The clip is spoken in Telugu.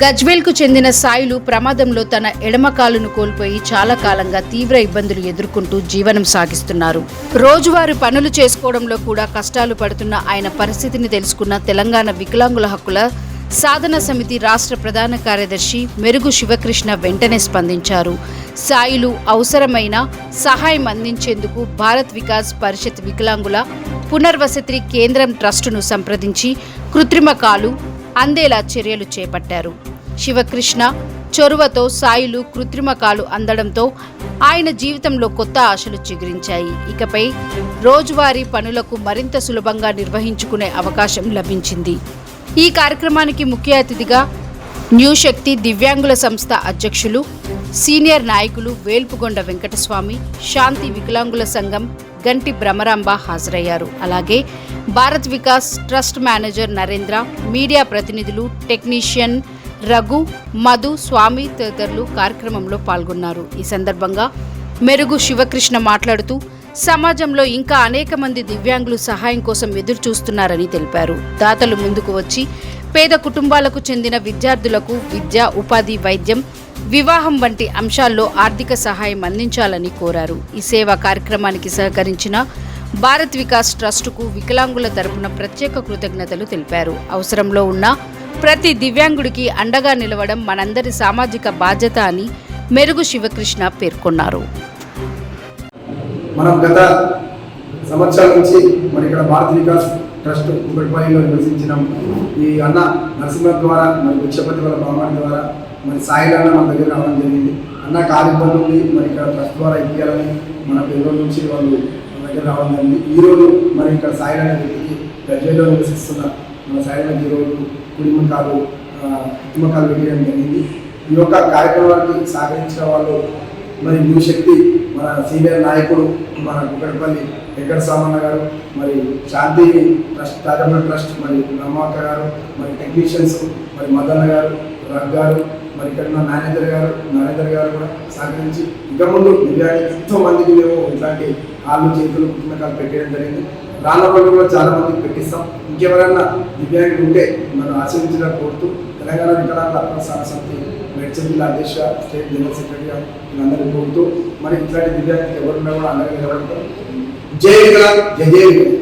గజ్వేల్కు చెందిన సాయిలు ప్రమాదంలో తన ఎడమ కాలును కోల్పోయి చాలా కాలంగా తీవ్ర ఇబ్బందులు ఎదుర్కొంటూ జీవనం సాగిస్తున్నారు. రోజువారీ పనులు చేసుకోవడంలో కూడా కష్టాలు పడుతున్న ఆయన పరిస్థితిని తెలుసుకున్న తెలంగాణ వికలాంగుల హక్కుల సాధన సమితి రాష్ట్ర ప్రధాన కార్యదర్శి మెరుగు శివకృష్ణ వెంటనే స్పందించారు. సాయిలు అవసరమైన సహాయం అందించేందుకు భారత్ వికాస్ పరిషత్ వికలాంగుల పునర్వసతి కేంద్రం ట్రస్టును సంప్రదించి కృత్రిమ కాలు అందేలా చర్యలు చేపట్టారు. శివకృష్ణ చొరవతో సాయిలు కృత్రిమ కాలు అందడంతో ఆయన జీవితంలో కొత్త ఆశలు చిగురించాయి. ఇకపై రోజువారీ పనులకు మరింత సులభంగా నిర్వహించుకునే అవకాశం లభించింది. ఈ కార్యక్రమానికి ముఖ్య అతిథిగా న్యూ శక్తి దివ్యాంగుల సంస్థ అధ్యక్షులు సీనియర్ నాయకులు వేల్పుగొండ వెంకటస్వామి, శాంతి వికలాంగుల సంఘం గంటి భ్రమరాంబ హాజరయ్యారు. అలాగే Bharat Vikas trust manager Narendra, media ప్రతినిధులు, టెక్నీషియన్ రఘు, మధు, స్వామి తదితరులు కార్యక్రమంలో పాల్గొన్నారు. ఈ సందర్భంగా మెరుగు శివకృష్ణ మాట్లాడుతూ సమాజంలో ఇంకా అనేక మంది దివ్యాంగులు సహాయం కోసం ఎదురు చూస్తున్నారని తెలిపారు. దాతలు ముందుకు వచ్చి పేద కుటుంబాలకు చెందిన విద్యార్థులకు విద్య, ఉపాధి, వైద్యం, వివాహం వంటి అంశాల్లో ఆర్థిక సహాయం అందించాలని కోరారు. ఈ సేవా కార్యక్రమానికి సహకరించిన భారత్ వికాస్ ట్రస్టుకు వికలాంగుల తరపున ప్రత్యేక కృతజ్ఞతలు తెలిపారు. అవసరంలో ఉన్న ప్రతి దివ్యాంగుడికి అండగా నిలవడం మనందరి సామాజిక బాధ్యత అని మెరుగు శివకృష్ణ పేర్కొన్నారు. మనం గత సంవత్సరాల నుంచి మరి ఇక్కడ భారత్ వికాస్ ట్రస్ట్ కుకట్పల్లిలో నిర్వహించినాం. ఈ అన్న నరసింహ ద్వారా మరి విక్షపతి వాళ్ళ బామాడి ద్వారా మరి సాయిలన్న మన దగ్గర రావడం జరిగింది. అన్న కార్యక్రమం ఉంది, మరి ఇక్కడ ట్రస్ట్ ద్వారా ఇప్పించాలని మన పేరు నుంచి వాళ్ళు మన దగ్గర రావడం జరిగింది. ఈరోజు మరి ఇక్కడ సాయిలన్న వ్యక్తికి గజ్వేల్లో నివసిస్తున్న మన సాయిలన్న ఈరోజు కుటుంబకాలు పెట్టడం జరిగింది. ఈ యొక్క కార్యక్రమానికి సహకరించిన వాళ్ళు మరి న్యూ శక్తి మన సీనియర్ నాయకుడు మన కుకట్పల్లి వెంకట సామన్న గారు, మరి శాంతి ట్రస్ట్ తాజాపూర్ ట్రస్ట్ మరి బ్రహ్మక్క గారు, మరి టెక్నీషియన్స్ మరి మదన్న గారు, రఘ్ గారు, మరి ఇక్కడ ఉన్న నరేందర్ గారు కూడా సహకరించి ఇక ముందు ఎంతో మందికి మేము ఇట్లాంటి కాళ్ళు చేతులు పుస్తకాలు పెట్టడం జరిగింది. రాళ్ళపల్లి కూడా చాలా మందికి పెట్టిస్తాం. ఇంకెవరైనా దివ్యాంగులు ఉంటే మనం ఆశ్రయించడం కోరుతూ తెలంగాణ వికలాంగుల హక్కుల సాధన సమితి మేడ్చల్ జిల్లా అధ్యక్ష, స్టేట్ జనరల్ సెక్రటరీగా వీళ్ళందరినీ కోరుతూ మరి ఇట్లాంటి దివ్యాంగులు ఎవరున్నా కూడా అందరికీ నిలబడతాం. జై వికలాంగ్, జై జై వికలాంగ్.